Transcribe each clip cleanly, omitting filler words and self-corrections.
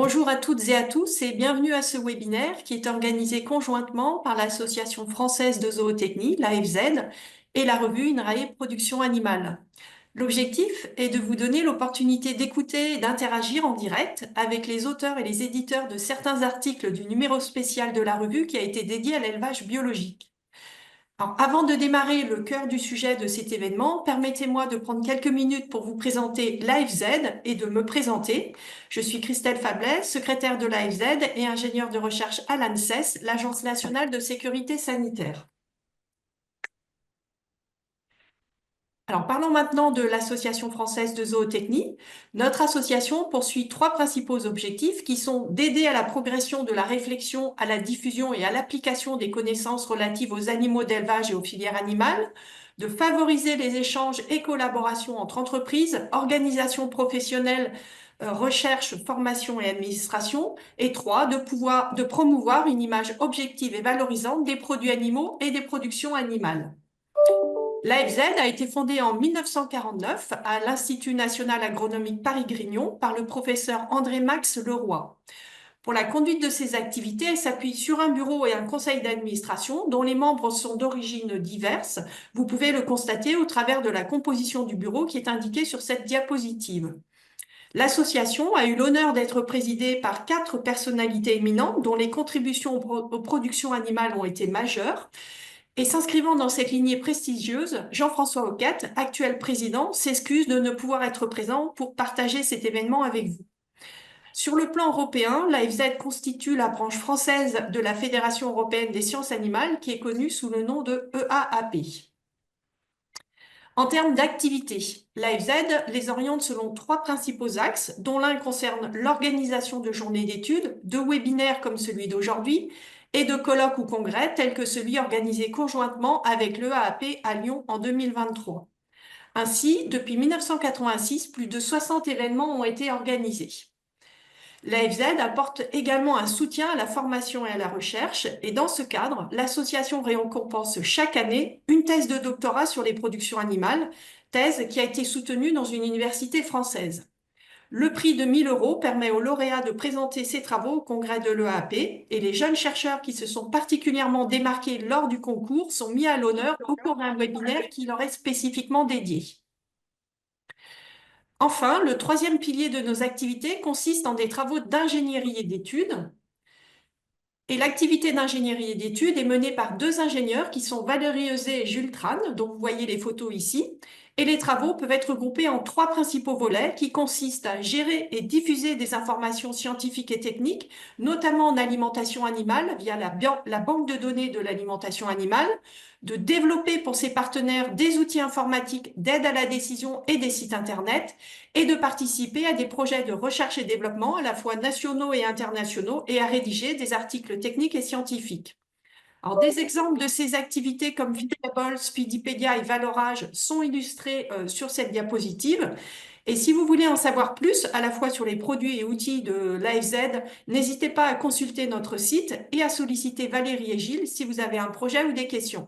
Bonjour à toutes et à tous et bienvenue à ce webinaire qui est organisé conjointement par l'Association française de zootechnie, l'AFZ, et la revue INRAE Production Animale. L'objectif est de vous donner l'opportunité d'écouter et d'interagir en direct avec les auteurs et les éditeurs de certains articles du numéro spécial de la revue qui a été dédié à l'élevage biologique. Alors, avant de démarrer le cœur du sujet de cet événement, permettez-moi de prendre quelques minutes pour vous présenter l'AFZ et de me présenter. Je suis Christelle Fablet, secrétaire de l'AFZ et ingénieure de recherche à l'ANSES, l'Agence nationale de sécurité sanitaire. Alors, parlons maintenant de l'Association française de zootechnie. Notre association poursuit trois principaux objectifs qui sont d'aider à la progression de la réflexion, à la diffusion et à l'application des connaissances relatives aux animaux d'élevage et aux filières animales, de favoriser les échanges et collaborations entre entreprises, organisations professionnelles, recherche, formation et administration, et trois, de promouvoir une image objective et valorisante des produits animaux et des productions animales. L'AFZ a été fondée en 1949 à l'Institut national agronomique Paris-Grignon par le professeur André-Max Leroy. Pour la conduite de ses activités, elle s'appuie sur un bureau et un conseil d'administration dont les membres sont d'origines diverses. Vous pouvez le constater au travers de la composition du bureau qui est indiquée sur cette diapositive. L'association a eu l'honneur d'être présidée par 4 personnalités éminentes dont les contributions aux productions animales ont été majeures. Et s'inscrivant dans cette lignée prestigieuse, Jean-François Auquette, actuel président, s'excuse de ne pouvoir être présent pour partager cet événement avec vous. Sur le plan européen, l'AFZ constitue la branche française de la Fédération européenne des sciences animales, qui est connue sous le nom de EAAP. En termes d'activité, l'AFZ les oriente selon 3 principaux axes, dont l'un concerne l'organisation de journées d'études, de webinaires comme celui d'aujourd'hui, et de colloques ou congrès tels que celui organisé conjointement avec l'EAAP à Lyon en 2023. Ainsi, depuis 1986, plus de 60 événements ont été organisés. L'AFZ apporte également un soutien à la formation et à la recherche, et dans ce cadre, l'association récompense chaque année une thèse de doctorat sur les productions animales, thèse qui a été soutenue dans une université française. Le prix de 1 000 € permet aux lauréats de présenter ses travaux au congrès de l'EAP, et les jeunes chercheurs qui se sont particulièrement démarqués lors du concours sont mis à l'honneur au cours d'un webinaire qui leur est spécifiquement dédié. Enfin, le troisième pilier de nos activités consiste en des travaux d'ingénierie et d'études. Et l'activité d'ingénierie et d'études est menée par 2 ingénieurs qui sont Valérie Euzet et Jules Trane, dont vous voyez les photos ici. Et les travaux peuvent être groupés en 3 principaux volets qui consistent à gérer et diffuser des informations scientifiques et techniques, notamment en alimentation animale via la banque de données de l'alimentation animale, de développer pour ses partenaires des outils informatiques d'aide à la décision et des sites Internet, et de participer à des projets de recherche et développement à la fois nationaux et internationaux et à rédiger des articles techniques et scientifiques. Alors, des exemples de ces activités comme Feedables, Feedipedia et Valorage sont illustrés sur cette diapositive. Et si vous voulez en savoir plus, à la fois sur les produits et outils de l'AFZ, n'hésitez pas à consulter notre site et à solliciter Valérie et Gilles si vous avez un projet ou des questions.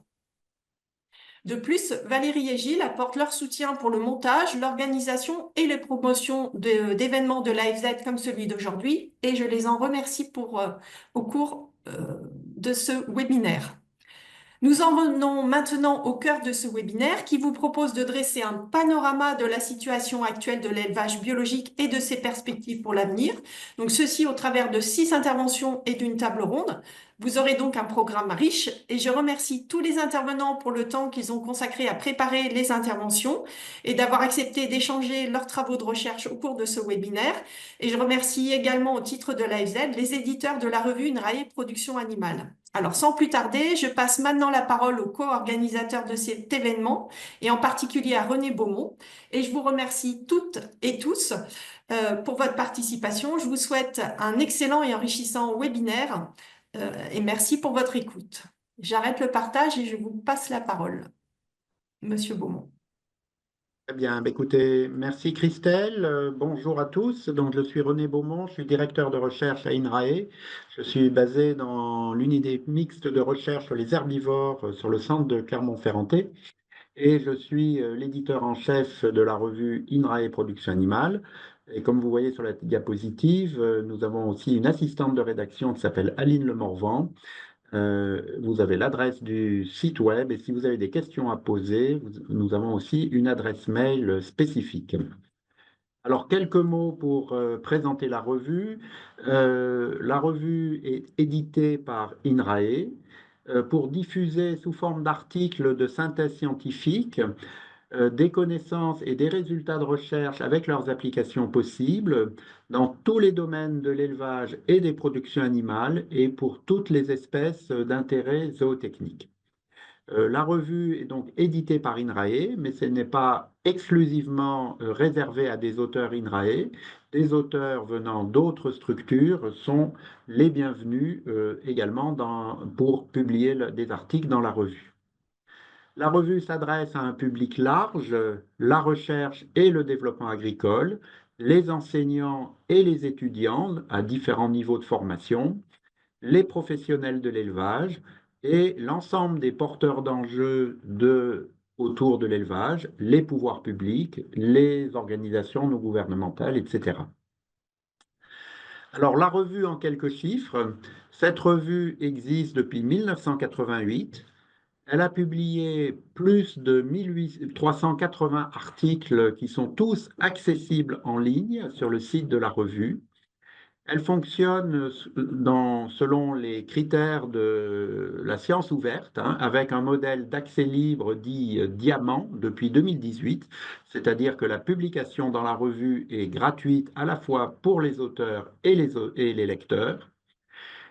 De plus, Valérie et Gilles apportent leur soutien pour le montage, l'organisation et les promotions d'événements de l'AFZ comme celui d'aujourd'hui, et je les en remercie au cours de ce webinaire. Nous en venons maintenant au cœur de ce webinaire qui vous propose de dresser un panorama de la situation actuelle de l'élevage biologique et de ses perspectives pour l'avenir. Donc ceci au travers de 6 interventions et d'une table ronde. Vous aurez donc un programme riche et je remercie tous les intervenants pour le temps qu'ils ont consacré à préparer les interventions et d'avoir accepté d'échanger leurs travaux de recherche au cours de ce webinaire. Et je remercie également au titre de l'AFZ les éditeurs de la revue INRAE Production Animale. Alors, sans plus tarder, je passe maintenant la parole au co-organisateur de cet événement, et en particulier à René Beaumont. Et je vous remercie toutes et tous pour votre participation. Je vous souhaite un excellent et enrichissant webinaire et merci pour votre écoute. J'arrête le partage et je vous passe la parole. Monsieur Beaumont. Très bien, écoutez, merci Christelle. Bonjour à tous. Donc, je suis René Beaumont, je suis directeur de recherche à INRAE. Je suis basé dans l'unité mixte de recherche sur les herbivores sur le centre de Clermont-Ferrand. et je suis l'éditeur en chef de la revue INRAE Production Animale. Et comme vous voyez sur la diapositive, nous avons aussi une assistante de rédaction qui s'appelle Aline Lemorvan. Vous avez l'adresse du site web et si vous avez des questions à poser, nous avons aussi une adresse mail spécifique. Alors, quelques mots pour présenter la revue. La revue est éditée par INRAE pour diffuser sous forme d'articles de synthèse scientifique des connaissances et des résultats de recherche avec leurs applications possibles dans tous les domaines de l'élevage et des productions animales et pour toutes les espèces d'intérêt zootechnique. La revue est donc éditée par INRAE, mais ce n'est pas exclusivement réservé à des auteurs INRAE. Des auteurs venant d'autres structures sont les bienvenus également pour publier des articles dans la revue. La revue s'adresse à un public large, la recherche et le développement agricole, les enseignants et les étudiants à différents niveaux de formation, les professionnels de l'élevage et l'ensemble des porteurs d'enjeux autour de l'élevage, les pouvoirs publics, les organisations non gouvernementales, etc. Alors, la revue en quelques chiffres, cette revue existe depuis 1988. Elle a publié plus de 380 articles qui sont tous accessibles en ligne sur le site de la revue. Elle fonctionne selon les critères de la science ouverte, hein, avec un modèle d'accès libre dit Diamant depuis 2018, c'est-à-dire que la publication dans la revue est gratuite à la fois pour les auteurs et les lecteurs.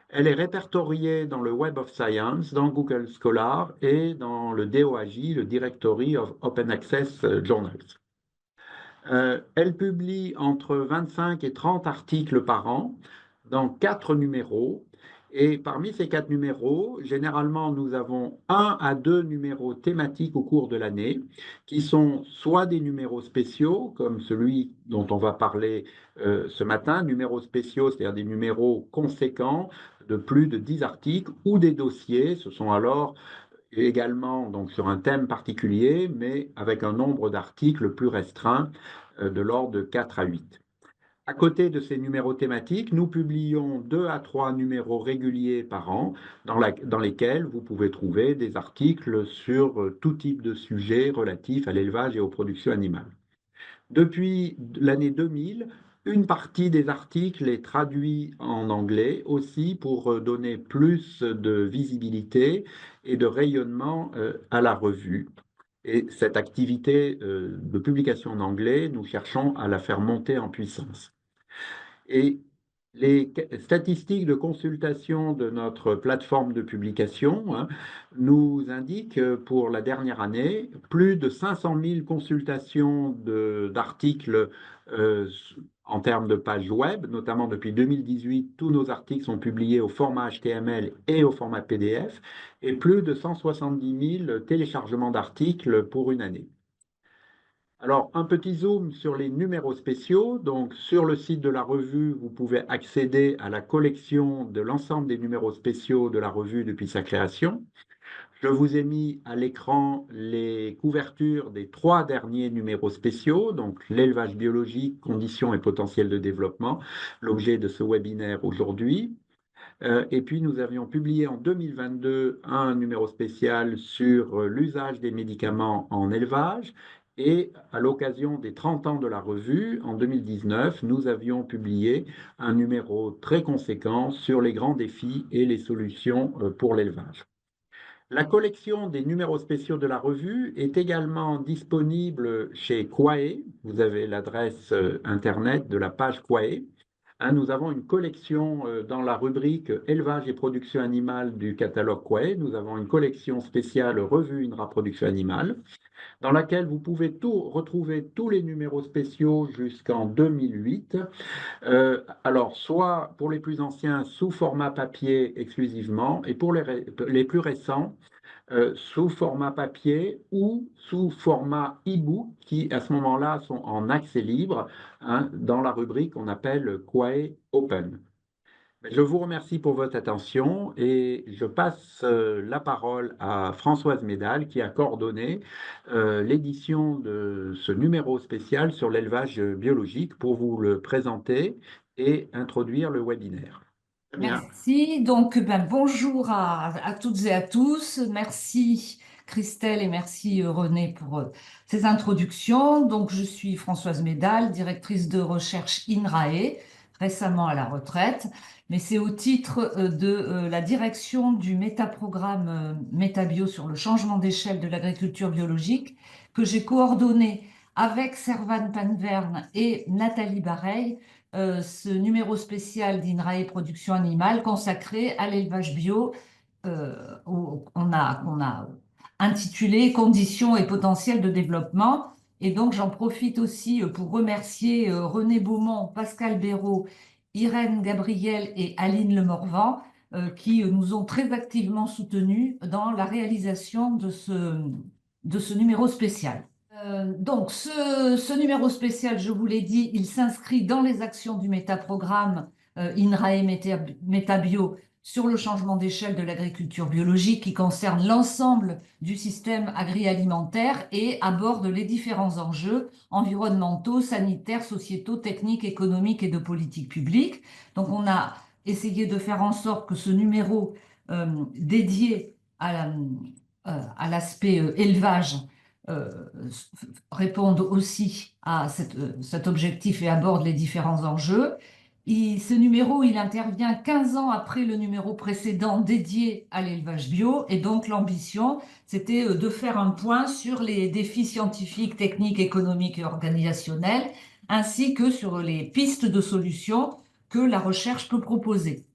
Elle est répertoriée dans le Web of Science, dans Google Scholar et dans le DOAJ, le Directory of Open Access Journals. Elle publie entre 25 et 30 articles par an dans 4 numéros. Et parmi ces 4 numéros, généralement, nous avons 1 à 2 numéros thématiques au cours de l'année, qui sont soit des numéros spéciaux, comme celui dont on va parler ce matin, numéros spéciaux, c'est-à-dire des numéros conséquents de plus de 10 articles, ou des dossiers, ce sont alors également donc sur un thème particulier, mais avec un nombre d'articles plus restreint, de l'ordre de 4 à 8. À côté de ces numéros thématiques, nous publions 2 à 3 numéros réguliers par an dans lesquels vous pouvez trouver des articles sur tout type de sujets relatifs à l'élevage et aux productions animales. Depuis l'année 2000, une partie des articles est traduite en anglais aussi pour donner plus de visibilité et de rayonnement à la revue. Et cette activité de publication en anglais, nous cherchons à la faire monter en puissance. Et les statistiques de consultation de notre plateforme de publication, hein, nous indiquent pour la dernière année plus de 500 000 consultations d'articles en termes de pages web, notamment depuis 2018, tous nos articles sont publiés au format HTML et au format PDF, et plus de 170 000 téléchargements d'articles pour une année. Alors, un petit zoom sur les numéros spéciaux. Donc, sur le site de la revue, vous pouvez accéder à la collection de l'ensemble des numéros spéciaux de la revue depuis sa création. Je vous ai mis à l'écran les couvertures des 3 derniers numéros spéciaux, donc l'élevage biologique, conditions et potentiel de développement, l'objet de ce webinaire aujourd'hui. Et puis, nous avions publié en 2022 un numéro spécial sur l'usage des médicaments en élevage. Et à l'occasion des 30 ans de la revue, en 2019, nous avions publié un numéro très conséquent sur les grands défis et les solutions pour l'élevage. La collection des numéros spéciaux de la revue est également disponible chez Quae. Vous avez l'adresse internet de la page Quae. Hein, nous avons une collection dans la rubrique élevage et production animale du catalogue Quae. Nous avons une collection spéciale revue INRA Production Animale, dans laquelle vous pouvez retrouver tous les numéros spéciaux jusqu'en 2008. Alors, soit pour les plus anciens sous format papier exclusivement, et pour les plus récents, sous format papier ou sous format e-book qui, à ce moment-là, sont en accès libre, hein, dans la rubrique qu'on appelle Quae Open. Je vous remercie pour votre attention et je passe la parole à Françoise Médal qui a coordonné l'édition de ce numéro spécial sur l'élevage biologique pour vous le présenter et introduire le webinaire. Très bien. Merci. Donc, bonjour à toutes et à tous. Merci Christelle et merci René pour ces introductions. Donc, je suis Françoise Médal, directrice de recherche INRAE, récemment à la retraite, mais c'est au titre de la direction du métaprogramme Métabio sur le changement d'échelle de l'agriculture biologique que j'ai coordonné avec Servan Panverne et Nathalie Bareil ce numéro spécial d'INRAE Production Animale consacré à l'élevage bio. On a intitulé Conditions et potentiel de développement. Et donc, j'en profite aussi pour remercier René Beaumont, Pascal Béraud, Irène Gabriel et Aline Lemorvan qui nous ont très activement soutenus dans la réalisation de ce numéro spécial. Donc, ce numéro spécial, je vous l'ai dit, il s'inscrit dans les actions du métaprogramme INRAE Métabio sur le changement d'échelle de l'agriculture biologique qui concerne l'ensemble du système agroalimentaire et aborde les différents enjeux environnementaux, sanitaires, sociétaux, techniques, économiques et de politique publique. Donc, on a essayé de faire en sorte que ce numéro dédié à l'aspect élevage répondent aussi à cet objectif et abordent les différents enjeux. Ce numéro, il intervient 15 ans après le numéro précédent dédié à l'élevage bio. Et donc, l'ambition, c'était de faire un point sur les défis scientifiques, techniques, économiques et organisationnels, ainsi que sur les pistes de solutions que la recherche peut proposer.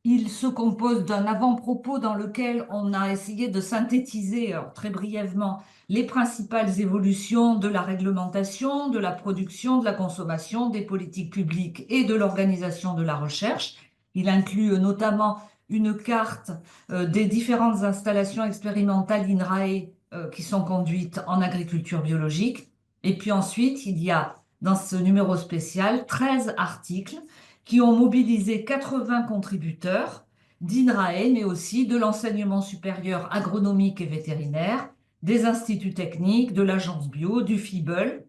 Il se compose d'un avant-propos dans lequel on a essayé de synthétiser très brièvement les principales évolutions de la réglementation, de la production, de la consommation, des politiques publiques et de l'organisation de la recherche. Il inclut notamment une carte des différentes installations expérimentales INRAE qui sont conduites en agriculture biologique. Et puis ensuite, il y a dans ce numéro spécial 13 articles qui ont mobilisé 80 contributeurs d'INRAE, mais aussi de l'enseignement supérieur agronomique et vétérinaire, des instituts techniques, de l'agence bio, du FIBEL,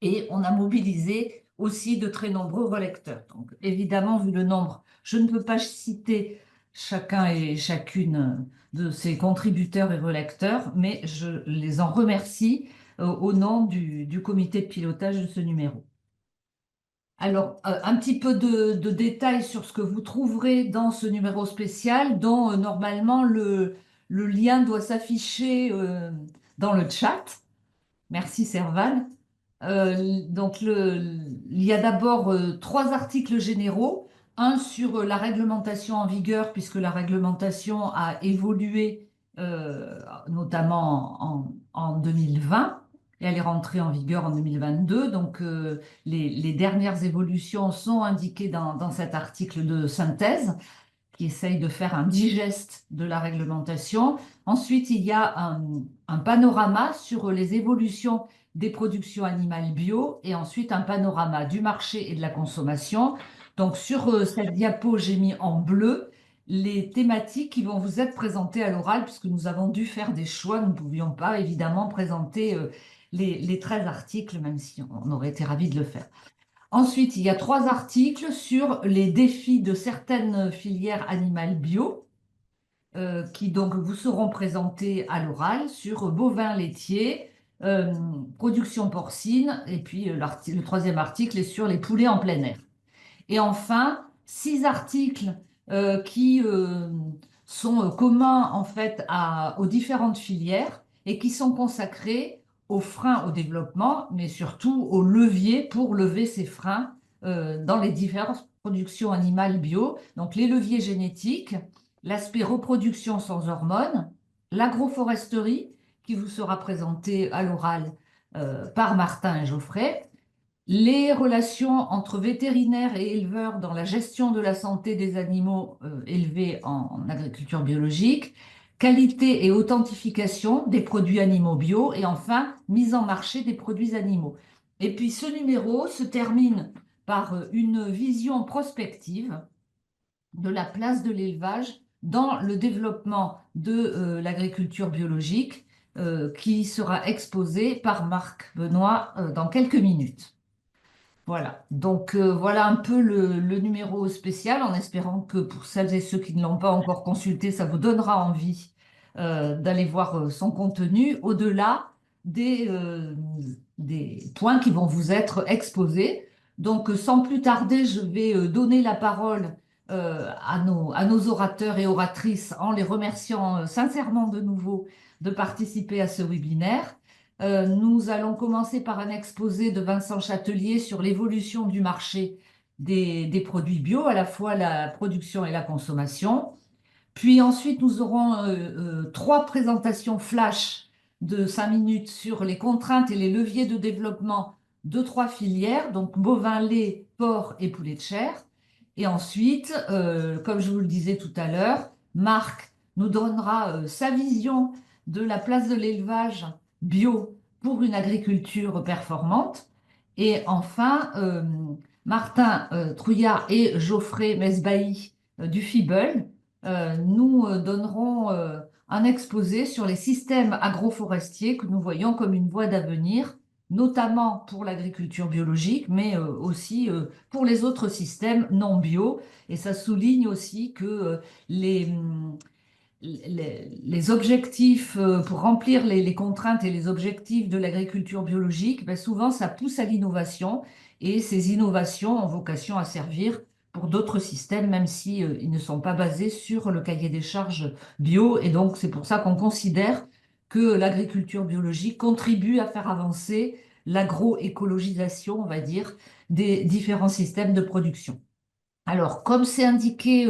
et on a mobilisé aussi de très nombreux relecteurs. Donc, évidemment, vu le nombre, je ne peux pas citer chacun et chacune de ces contributeurs et relecteurs, mais je les en remercie au nom du comité de pilotage de ce numéro. Alors, un petit peu de détails sur ce que vous trouverez dans ce numéro spécial, dont normalement le lien doit s'afficher dans le chat. Merci Servan. Donc, il y a d'abord 3 articles généraux. Un sur la réglementation en vigueur, puisque la réglementation a évolué notamment en 2020 et elle est rentrée en vigueur en 2022. Donc, les dernières évolutions sont indiquées dans cet article de synthèse qui essaye de faire un digeste de la réglementation. Ensuite, il y a un panorama sur les évolutions des productions animales bio et ensuite un panorama du marché et de la consommation. Donc, sur cette diapo, j'ai mis en bleu les thématiques qui vont vous être présentées à l'oral, puisque nous avons dû faire des choix. Nous ne pouvions pas, évidemment, présenter les 13 articles, même si on aurait été ravis de le faire. Ensuite, il y a 3 articles sur les défis de certaines filières animales bio qui donc vous seront présentés à l'oral sur bovins laitiers, production porcine, et puis le 3e article est sur les poulets en plein air. Et enfin, 6 articles qui sont communs en fait aux différentes filières et qui sont consacrés aux freins au développement, mais surtout aux leviers pour lever ces freins dans les différentes productions animales bio. Donc les leviers génétiques, l'aspect reproduction sans hormones, l'agroforesterie qui vous sera présentée à l'oral par Martin et Geoffrey, les relations entre vétérinaires et éleveurs dans la gestion de la santé des animaux élevés en agriculture biologique, qualité et authentification des produits animaux bio et enfin mise en marché des produits animaux. Et puis ce numéro se termine par une vision prospective de la place de l'élevage dans le développement de l'agriculture biologique qui sera exposé par Marc Benoît dans quelques minutes. Voilà, donc voilà un peu le numéro spécial, en espérant que pour celles et ceux qui ne l'ont pas encore consulté, ça vous donnera envie d'aller voir son contenu, au-delà des points qui vont vous être exposés. Donc sans plus tarder, je vais donner la parole à nos orateurs et oratrices en les remerciant sincèrement de nouveau de participer à ce webinaire. Nous allons commencer par un exposé de Vincent Châtelier sur l'évolution du marché des produits bio, à la fois la production et la consommation. Puis ensuite, nous aurons trois présentations flash de 5 minutes sur les contraintes et les leviers de développement de trois filières, donc bovin, lait, porc et poulet de chair. Et ensuite, comme je vous le disais tout à l'heure, Marc nous donnera sa vision de la place de l'élevage bio pour une agriculture performante. Et enfin, Martin Trouillard et Geoffrey Mesbahi du FIBEL nous donnerons un exposé sur les systèmes agroforestiers que nous voyons comme une voie d'avenir, notamment pour l'agriculture biologique, mais aussi pour les autres systèmes non bio. Et ça souligne aussi que les objectifs, pour remplir les contraintes et les objectifs de l'agriculture biologique, ben souvent ça pousse à l'innovation et ces innovations ont vocation à servir pour d'autres systèmes, même si, ils ne sont pas basés sur le cahier des charges bio. Et donc c'est pour ça qu'on considère que l'agriculture biologique contribue à faire avancer l'agroécologisation, on va dire, des différents systèmes de production. Alors, comme c'est indiqué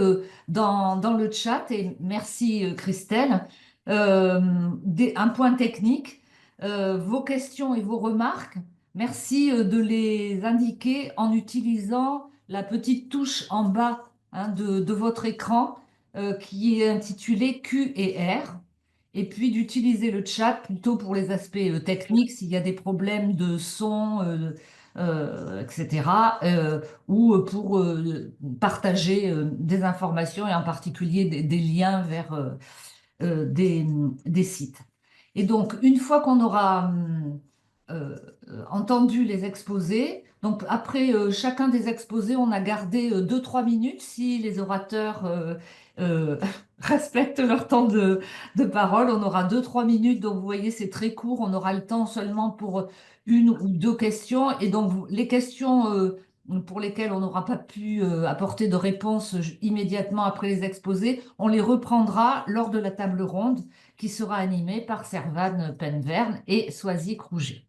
dans le chat, et merci Christelle, un point technique, vos questions et vos remarques, merci de les indiquer en utilisant la petite touche en bas hein, de votre écran qui est intitulée Q et R, et puis d'utiliser le chat plutôt pour les aspects techniques, s'il y a des problèmes de son, etc., ou pour partager des informations et en particulier des liens vers des sites. Et donc, une fois qu'on aura entendu les exposés, donc après chacun des exposés, on a gardé 2-3 minutes si les orateurs euh, respectent leur temps de parole. On aura 2-3 minutes, donc vous voyez, c'est très court. On aura le temps seulement pour une ou deux questions. Et donc, les questions pour lesquelles on n'aura pas pu apporter de réponse immédiatement après les exposés, on les reprendra lors de la table ronde qui sera animée par Servane Penverne et Soisy Rouget.